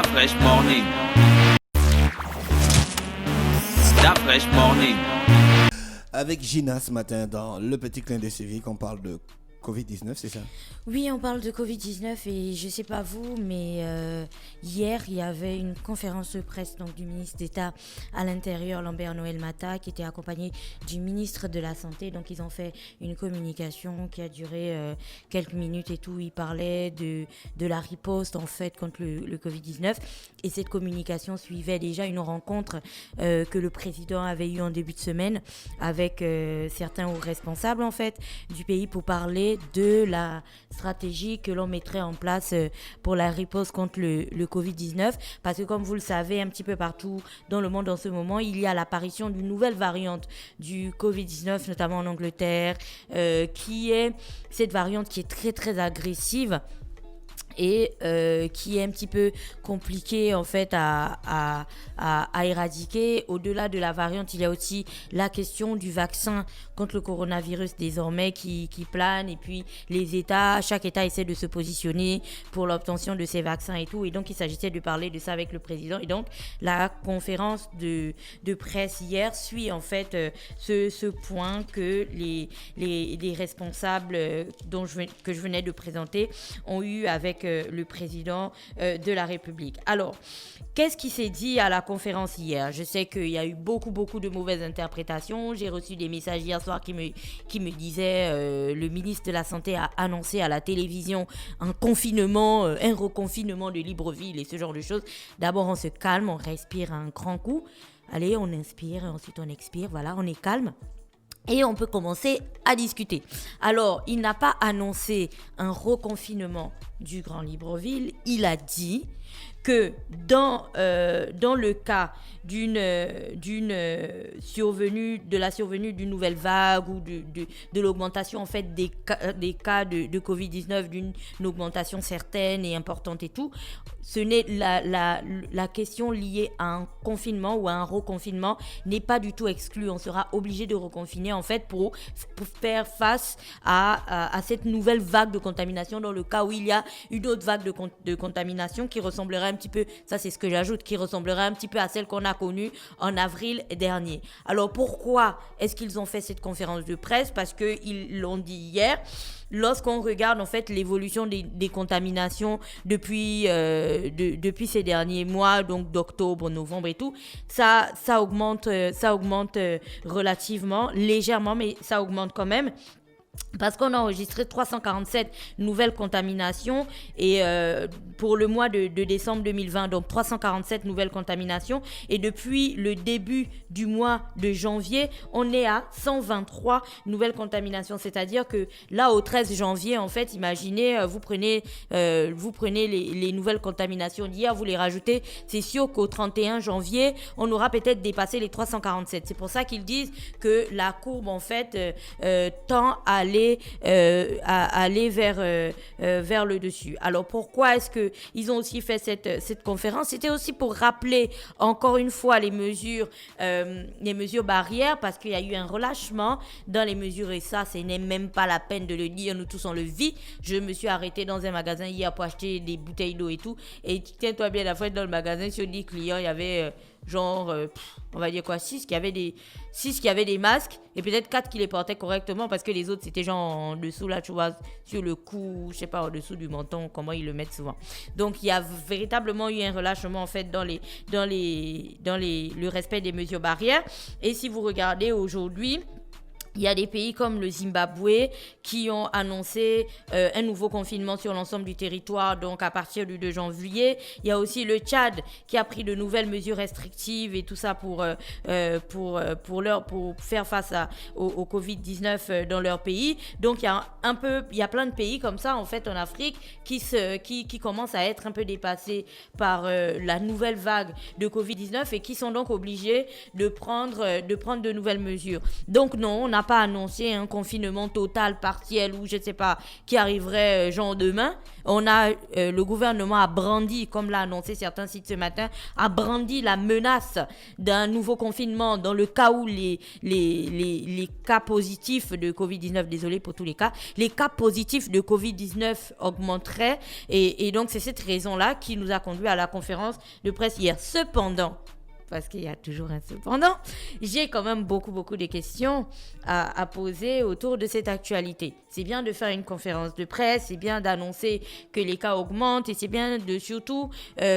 Fresh Morning. La Fresh Morning. Avec Gina ce matin dans le petit clin d'œil civique, on parle de Covid-19, c'est ça? Oui, on parle de Covid-19 et je sais pas vous, mais hier, il y avait une conférence de presse donc, du ministre d'État à l'Intérieur, Lambert Noël Matta, qui était accompagné du ministre de la Santé. Donc, ils ont fait une communication qui a duré quelques minutes et tout. Ils parlaient de la riposte, en fait, contre le Covid-19. Et cette communication suivait déjà une rencontre que le président avait eue en début de semaine avec certains hauts responsables, en fait, du pays pour parler de la stratégie que l'on mettrait en place pour la riposte contre le Covid-19. Parce que comme vous le savez, un petit peu partout dans le monde en ce moment, il y a l'apparition d'une nouvelle variante du Covid-19, notamment en Angleterre, qui est cette variante qui est très très agressive et qui est un petit peu compliqué en fait à éradiquer. Au-delà de la variante, il y a aussi la question du vaccin contre le coronavirus désormais qui plane, et puis les États, chaque État essaie de se positionner pour l'obtention de ces vaccins et tout, et donc il s'agissait de parler de ça avec le président. Et donc la conférence de presse hier suit en fait ce point que les responsables que je venais de présenter ont eu avec le président de la République. Alors, qu'est-ce qui s'est dit à la conférence hier? Je sais qu'il y a eu beaucoup de mauvaises interprétations. J'ai reçu des messages hier soir qui me disaient le ministre de la Santé a annoncé à la télévision un confinement, un reconfinement de Libreville et ce genre de choses. D'abord, on se calme, on respire un grand coup. Allez, on inspire, ensuite on expire. Voilà, on est calme. Et on peut commencer à discuter. Alors, il n'a pas annoncé un reconfinement du Grand Libreville. Il a dit que dans le cas de la survenue d'une nouvelle vague ou de l'augmentation en fait des cas de Covid-19, d'une augmentation certaine et importante et tout, ce n'est la question liée à un confinement ou à un reconfinement n'est pas du tout exclue. On sera obligé de reconfiner en fait pour faire face à cette nouvelle vague de contamination, dans le cas où il y a une autre vague de contamination qui ressemblerait un petit peu, ça c'est ce que j'ajoute, qui ressemblerait un petit peu à celle qu'on a connue en avril dernier. Alors pourquoi est-ce qu'ils ont fait cette conférence de presse? Parce qu'ils l'ont dit hier. Lorsqu'on regarde en fait l'évolution des contaminations depuis ces derniers mois, donc d'octobre, novembre et tout, ça augmente relativement, légèrement, mais ça augmente quand même. Parce qu'on a enregistré 347 nouvelles contaminations et pour le mois de décembre 2020, donc 347 nouvelles contaminations. Et depuis le début du mois de janvier, on est à 123 nouvelles contaminations. C'est-à-dire que là, au 13 janvier, en fait, imaginez, vous prenez les nouvelles contaminations d'hier, vous les rajoutez. C'est sûr qu'au 31 janvier, on aura peut-être dépassé les 347. C'est pour ça qu'ils disent que la courbe, en fait, tend à aller vers le dessus. Alors pourquoi est-ce qu'ils ont aussi fait cette conférence? C'était aussi pour rappeler encore une fois les mesures barrières, parce qu'il y a eu un relâchement dans les mesures, et ça, ce n'est même pas la peine de le dire, nous tous on le vit. Je me suis arrêtée dans un magasin hier pour acheter des bouteilles d'eau et tout, et tiens-toi bien, la fois dans le magasin, sur 10 clients, il y avait on va dire quoi, 6 qui avaient des masques, et peut-être 4 qui les portaient correctement, parce que les autres c'était genre en dessous là, tu vois, sur le cou, je sais pas, en dessous du menton, comment ils le mettent souvent. Donc il y a véritablement eu un relâchement en fait dans le respect des mesures barrières. Et si vous regardez aujourd'hui, il y a des pays comme le Zimbabwe qui ont annoncé un nouveau confinement sur l'ensemble du territoire, donc à partir du 2 janvier. Il y a aussi le Tchad qui a pris de nouvelles mesures restrictives et tout ça pour faire face au Covid-19 dans leur pays. Donc il y a plein de pays comme ça en fait en Afrique qui commencent à être un peu dépassés par la nouvelle vague de Covid-19 et qui sont donc obligés de prendre de nouvelles mesures. Donc non, on n'a pas annoncé un confinement total, partiel ou je sais pas, qui arriverait genre demain. Le gouvernement a brandi, comme l'a annoncé certains sites ce matin, a brandi la menace d'un nouveau confinement dans le cas où les cas positifs de Covid-19, désolé pour tous les cas positifs de Covid-19 augmenteraient. Et donc, c'est cette raison-là qui nous a conduit à la conférence de presse hier. Cependant, parce qu'il y a toujours un cependant, j'ai quand même beaucoup de questions à poser autour de cette actualité. C'est bien de faire une conférence de presse, c'est bien d'annoncer que les cas augmentent et c'est bien de surtout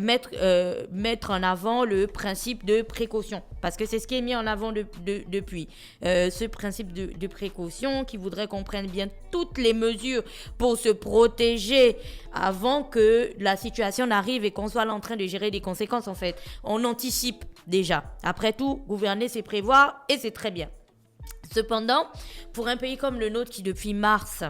mettre en avant le principe de précaution, parce que c'est ce qui est mis en avant depuis. Ce principe de précaution qui voudrait qu'on prenne bien toutes les mesures pour se protéger avant que la situation n'arrive et qu'on soit en train de gérer des conséquences en fait. On anticipe déjà. Après tout, gouverner, c'est prévoir et c'est très bien. Cependant, pour un pays comme le nôtre qui depuis mars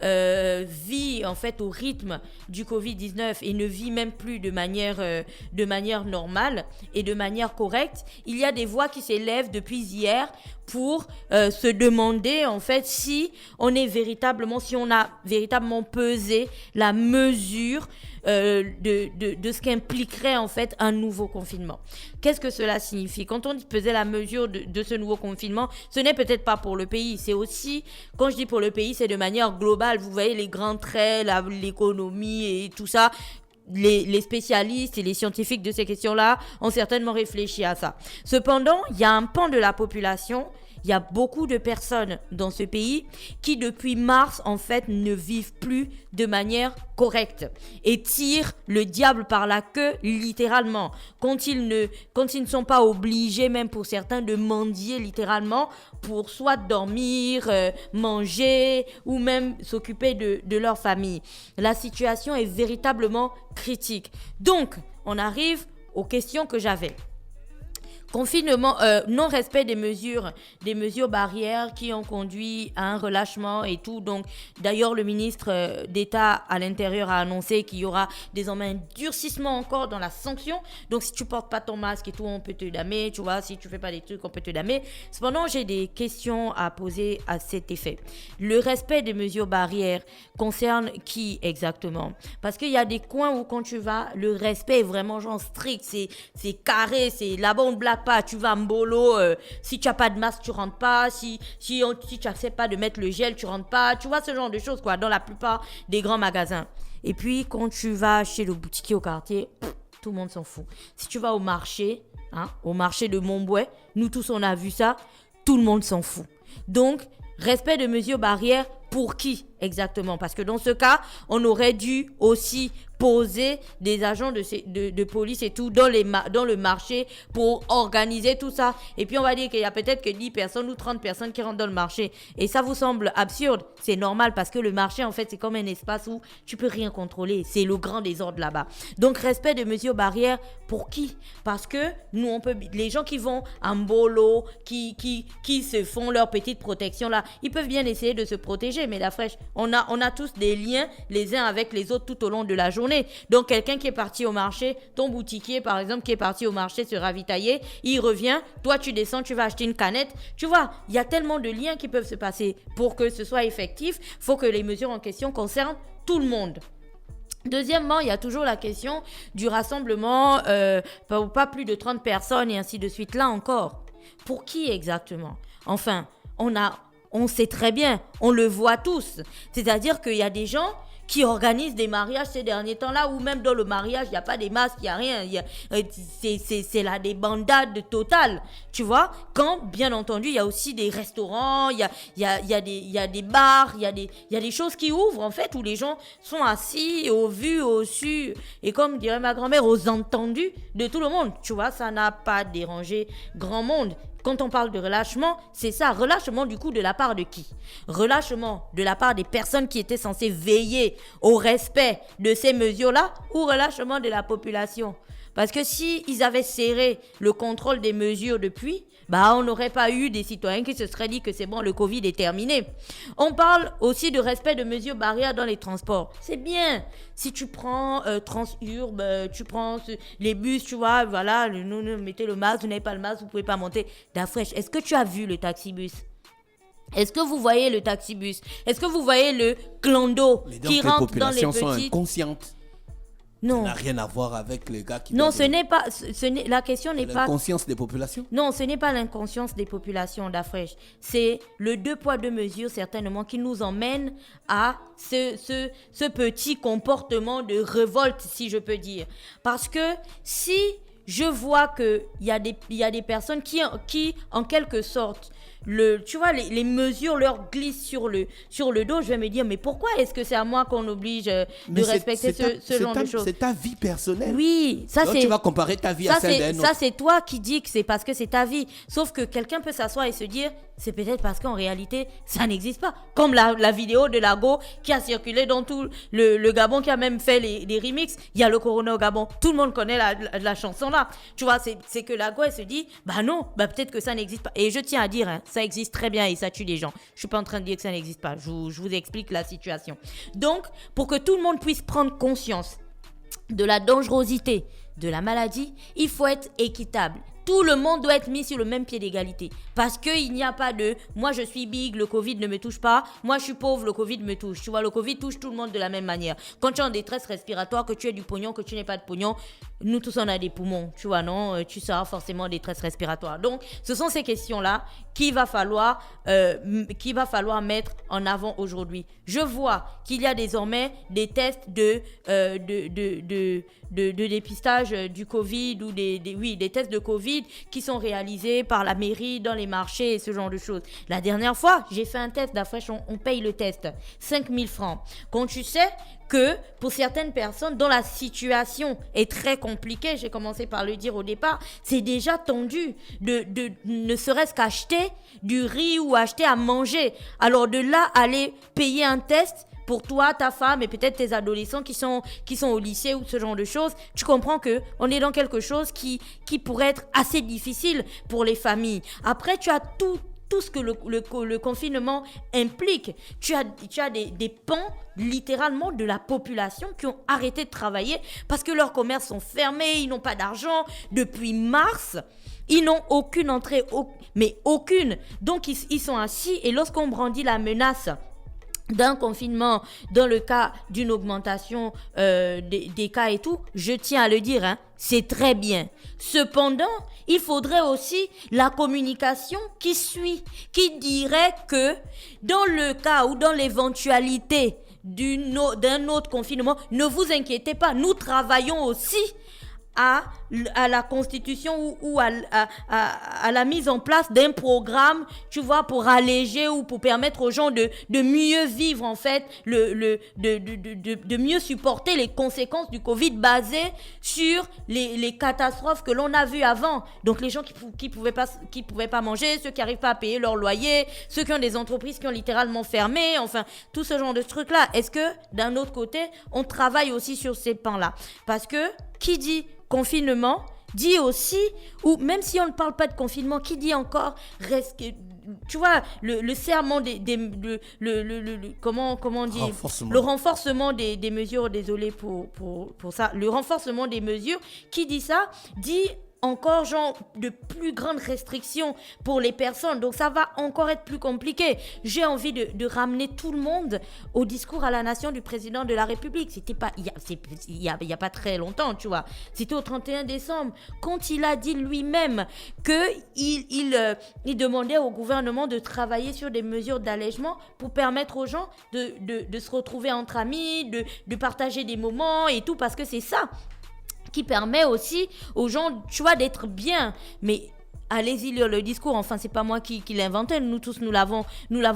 vit en fait au rythme du Covid-19 et ne vit même plus de manière normale et de manière correcte, il y a des voix qui s'élèvent depuis hier pour se demander en fait si on a véritablement pesé la mesure de ce qu'impliquerait en fait un nouveau confinement. Qu'est-ce que cela signifie? Quand on dit peser la mesure de ce nouveau confinement, ce n'est peut-être pas pour le pays, c'est aussi, quand je dis pour le pays, c'est de manière globale. Vous voyez les grands traits, l'économie et tout ça. Les spécialistes et les scientifiques de ces questions-là ont certainement réfléchi à ça. Cependant, il y a un pan de la population, il y a beaucoup de personnes dans ce pays qui, depuis mars, en fait, ne vivent plus de manière correcte et tirent le diable par la queue, littéralement. Quand ils ne sont pas obligés, même pour certains, de mendier littéralement pour soit dormir, manger ou même s'occuper de leur famille. La situation est véritablement critique. Donc, on arrive aux questions que j'avais. Confinement, non-respect des mesures barrières qui ont conduit à un relâchement et tout. Donc, d'ailleurs, le ministre d'État à l'Intérieur a annoncé qu'il y aura désormais un durcissement encore dans la sanction. Donc, si tu portes pas ton masque et tout, on peut te damer. Tu vois, si tu fais pas des trucs, on peut te damer. Cependant, j'ai des questions à poser à cet effet. Le respect des mesures barrières concerne qui exactement? Parce qu'il y a des coins où quand tu vas, le respect est vraiment genre strict. C'est carré, c'est là-bas on ne blague pas, tu vas mbolo, si tu n'as pas de masque, tu rentres pas, si tu n'acceptes pas de mettre le gel, tu rentres pas, tu vois ce genre de choses quoi, dans la plupart des grands magasins. Et puis quand tu vas chez le boutiquier au quartier, tout le monde s'en fout. Si tu vas au marché de Montbouet, nous tous on a vu ça, tout le monde s'en fout. Donc, respect de mesures barrières pour qui exactement? Parce que dans ce cas, on aurait dû aussi poser des agents de police et tout dans le marché pour organiser tout ça. Et puis on va dire qu'il y a peut-être que 10 personnes ou 30 personnes qui rentrent dans le marché. Et ça vous semble absurde? C'est normal parce que le marché en fait c'est comme un espace où tu peux rien contrôler. C'est le grand désordre là-bas. Donc respect de mesures barrières pour qui? Parce que nous les gens qui vont en bolo, qui se font leur petite protection là, ils peuvent bien essayer de se protéger. Mais la fraîche, on a tous des liens les uns avec les autres tout au long de la journée. Donc quelqu'un qui est parti au marché, ton boutiquier par exemple qui est parti au marché se ravitailler, il revient, toi tu descends, tu vas acheter une canette. Tu vois, il y a tellement de liens qui peuvent se passer. Pour que ce soit effectif, il faut que les mesures en question concernent tout le monde. Deuxièmement, il y a toujours la question du rassemblement, pas plus de 30 personnes et ainsi de suite. Là encore, pour qui exactement? Enfin, on sait très bien, on le voit tous. C'est-à-dire qu'il y a des gens qui organisent des mariages ces derniers temps-là, où même dans le mariage, il n'y a pas des masques, il n'y a rien. C'est la débandade totale, tu vois. Quand, bien entendu, il y a aussi des restaurants, il y a des bars, il y a des choses qui ouvrent, en fait, où les gens sont assis, au vu, au su, et comme dirait ma grand-mère, aux entendus de tout le monde. Tu vois, ça n'a pas dérangé grand monde. Quand on parle de relâchement, c'est ça. Relâchement du coup de la part de qui? Relâchement de la part des personnes qui étaient censées veiller au respect de ces mesures-là ou relâchement de la population? Parce que si ils avaient serré le contrôle des mesures depuis, on n'aurait pas eu des citoyens qui se seraient dit que c'est bon, le Covid est terminé. On parle aussi de respect de mesures barrières dans les transports. C'est bien. Si tu prends Transurb, tu prends les bus, tu vois, voilà, nous mettez le masque, vous n'avez pas le masque, vous ne pouvez pas monter. Dafresh, est-ce que tu as vu le taxi-bus? Est-ce que vous voyez le taxibus? Est-ce que vous voyez le clando qui rentre dans les populations sont petites... inconscientes. Non. Ça n'a rien à voir avec les gars qui... Non, ce n'est pas... la question n'est pas... L'inconscience des populations. Non, ce n'est pas l'inconscience des populations d'Afrique. C'est le 2 poids 2 mesures, certainement, qui nous emmène à ce petit comportement de révolte, si je peux dire. Parce que si je vois qu'il y a des personnes qui, en quelque sorte, tu vois, les mesures leur glissent sur le dos, je vais me dire, mais pourquoi est-ce que c'est à moi qu'on oblige de respecter ce genre de choses? C'est ta vie personnelle. Oui, ça donc c'est... tu vas comparer ta vie à celle d'un autre. Ça, c'est toi qui dis que c'est parce que c'est ta vie. Sauf que quelqu'un peut s'asseoir et se dire, c'est peut-être parce qu'en réalité, ça n'existe pas. Comme la vidéo de Lago qui a circulé dans tout le Gabon, qui a même fait les remixes. Il y a le Corona au Gabon. Tout le monde connaît la chanson là. Tu vois, c'est que Lago, elle se dit, bah non, bah peut-être que ça n'existe pas. Et je tiens à dire, hein, ça existe très bien et ça tue des gens. Je suis pas en train de dire que ça n'existe pas. Je vous explique la situation. Donc, pour que tout le monde puisse prendre conscience de la dangerosité de la maladie, il faut être équitable. Tout le monde doit être mis sur le même pied d'égalité. Parce qu'il n'y a pas de « moi je suis big, le Covid ne me touche pas, moi je suis pauvre, le Covid me touche ». Tu vois, le Covid touche tout le monde de la même manière. Quand tu es en détresse respiratoire, que tu aies du pognon, que tu n'aies pas de pognon, nous tous on a des poumons, tu vois, non? Tu seras forcément en détresse respiratoire. Donc, ce sont ces questions-là qu'il va falloir mettre en avant aujourd'hui. Je vois qu'il y a désormais des tests de dépistage du Covid ou des tests de Covid qui sont réalisés par la mairie dans les marchés et ce genre de choses. La dernière fois, j'ai fait un test d'Afresh, on paye le test 5 000 francs. Quand tu sais que pour certaines personnes dont la situation est très compliquée, j'ai commencé par le dire au départ, c'est déjà tendu de ne serait-ce qu'acheter du riz ou acheter à manger. Alors de là, aller payer un test pour toi, ta femme et peut-être tes adolescents qui sont au lycée ou ce genre de choses, tu comprends que on est dans quelque chose qui pourrait être assez difficile pour les familles. Après, tu as tout ce que le confinement implique. Tu as des pans littéralement de la population qui ont arrêté de travailler parce que leurs commerces sont fermés, ils n'ont pas d'argent depuis mars. Ils n'ont aucune entrée, mais aucune. Donc ils sont assis et lorsqu'on brandit la menace d'un confinement, dans le cas d'une augmentation des cas et tout, je tiens à le dire, hein, c'est très bien. Cependant, il faudrait aussi la communication qui suit, qui dirait que dans le cas ou dans l'éventualité d'un autre confinement, ne vous inquiétez pas, nous travaillons aussi à la constitution ou à la mise en place d'un programme, tu vois, pour alléger ou pour permettre aux gens de mieux vivre, en fait, de mieux supporter les conséquences du Covid basées sur les catastrophes que l'on a vues avant. Donc, les gens qui pouvaient pas manger, ceux qui n'arrivent pas à payer leur loyer, ceux qui ont des entreprises qui ont littéralement fermé, enfin, tout ce genre de trucs-là. Est-ce que, d'un autre côté, on travaille aussi sur ces pans-là? Parce que, qui dit confinement dit aussi, ou même si on ne parle pas de confinement, qui dit encore tu vois, le serment comment on dit, le renforcement des mesures, désolé pour ça, le renforcement des mesures, qui dit ça, dit encore genre de plus grandes restrictions pour les personnes, donc ça va encore être plus compliqué. J'ai envie de ramener tout le monde au discours à la nation du président de la République. C'était pas il y a pas très longtemps, tu vois, c'était au 31 décembre quand il a dit lui-même que il demandait au gouvernement de travailler sur des mesures d'allègement pour permettre aux gens de se retrouver entre amis, de partager des moments et tout, parce que c'est ça qui permet aussi aux gens, tu vois, d'être bien. Mais allez-y lire le discours, enfin c'est pas moi qui l'inventais, nous tous nous l'avons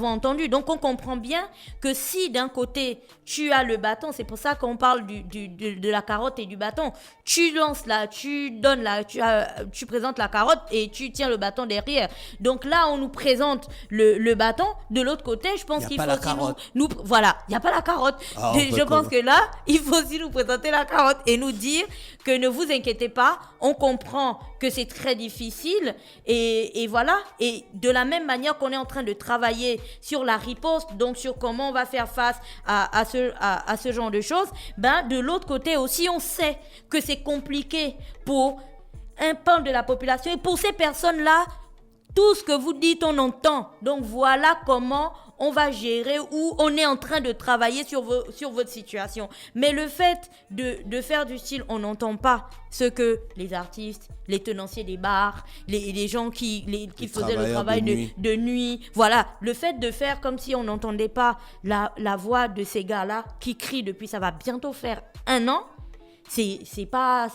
entendu. Donc on comprend bien que si d'un côté tu as le bâton, c'est pour ça qu'on parle de la carotte et du bâton. Tu lances là, tu donnes là, tu présentes la carotte et tu tiens le bâton derrière. Donc là on nous présente le bâton, de l'autre côté je pense qu'il faut aussi nous voilà, il n'y a pas la carotte. Je pense que là il faut aussi nous présenter la carotte et nous dire que ne vous inquiétez pas, on comprend que c'est très difficile. Et voilà, et de la même manière qu'on est en train de travailler sur la riposte, donc sur comment on va faire face à ce genre de choses, ben de l'autre côté aussi on sait que c'est compliqué pour un pan de la population et pour ces personnes-là, Tout ce que vous dites, on entend. Donc voilà comment on va gérer ou on est en train de travailler sur votre situation. Mais le fait de faire du style, on n'entend pas ce que les artistes, les tenanciers des bars, les gens qui faisaient le travail de nuit. Voilà, le fait de faire comme si on n'entendait pas la voix de ces gars-là qui crient depuis, ça va bientôt faire 1 an. C'est pas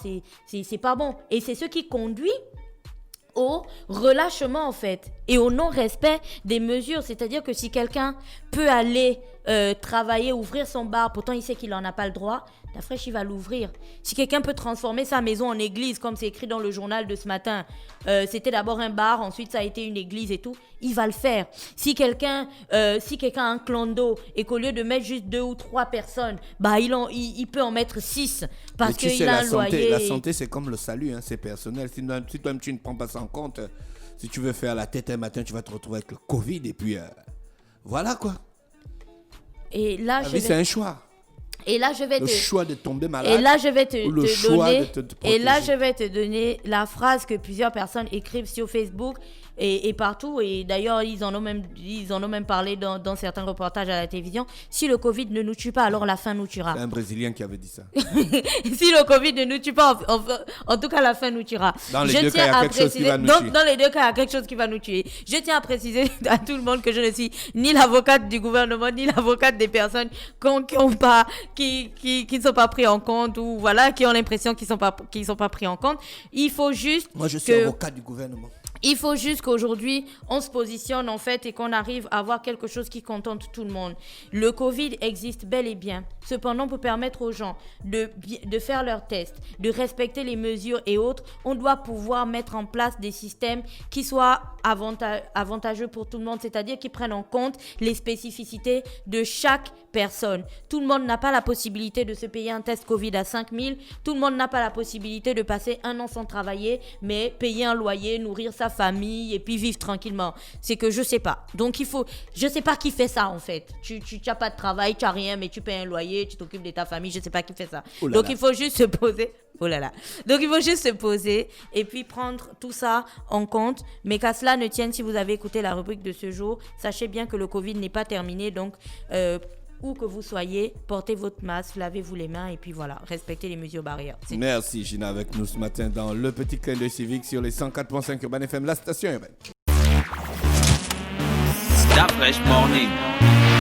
bon. Et c'est ce qui conduit au relâchement en fait et au non-respect des mesures. C'est-à-dire que si quelqu'un peut aller travailler, ouvrir son bar, pourtant il sait qu'il n'en a pas le droit, la fraîche il va l'ouvrir. Si quelqu'un peut transformer sa maison en église, comme c'est écrit dans le journal de ce matin, c'était d'abord un bar, ensuite ça a été une église et tout, il va le faire. Si quelqu'un a un clan d'eau et qu'au lieu de mettre juste 2 ou 3 personnes, bah il peut en mettre 6 parce qu'il a un loyer. La santé c'est comme le salut, hein, c'est personnel. Si toi-même tu ne prends pas ça en compte, si tu veux faire la tête un matin, tu vas te retrouver avec le Covid et puis voilà quoi. Et là, la vie, c'est un choix. Et là, je vais le choix de tomber malade. Et là, je vais te donner. Et là, je vais te donner la phrase que plusieurs personnes écrivent sur Facebook et partout. Et d'ailleurs, ils en ont même parlé dans certains reportages à la télévision. Si le Covid ne nous tue pas, alors la fin nous tuera. C'est un Brésilien qui avait dit ça. Si le Covid ne nous tue pas, en tout cas, la fin nous tuera. Dans les deux cas, il y a quelque chose qui va nous tuer. Dans les deux cas, il y a quelque chose qui va nous tuer. Je tiens à préciser à tout le monde que je ne suis ni l'avocate du gouvernement, ni l'avocate des personnes qui ne sont pas pris en compte ou voilà, qui ont l'impression qu'ils sont pas pris en compte. Il faut juste Moi, je suis avocat du gouvernement. Il faut juste qu'aujourd'hui, on se positionne en fait et qu'on arrive à avoir quelque chose qui contente tout le monde. Le Covid existe bel et bien. Cependant, pour permettre aux gens de faire leurs tests, de respecter les mesures et autres, on doit pouvoir mettre en place des systèmes qui soient avantageux pour tout le monde, c'est-à-dire qui prennent en compte les spécificités de chaque personne. Tout le monde n'a pas la possibilité de se payer un test Covid à 5 000. Tout le monde n'a pas la possibilité de passer 1 an sans travailler, mais payer un loyer, nourrir sa famille et puis vivre tranquillement. C'est que je sais pas. Donc je sais pas qui fait ça en fait. Tu n'as pas de travail, tu n'as rien, mais tu payes un loyer, tu t'occupes de ta famille, je sais pas qui fait ça. Donc il faut juste se poser. Oh là là. Donc il faut juste se poser et puis prendre tout ça en compte. Mais qu'à cela ne tienne, si vous avez écouté la rubrique de ce jour, sachez bien que le Covid n'est pas terminé. Donc où que vous soyez, portez votre masque, lavez-vous les mains et puis voilà, respectez les mesures barrières. Merci Gina avec nous ce matin dans le petit clin d'œil civique sur les 104.5 Urban FM, la station urbaine. Start Fresh Morning.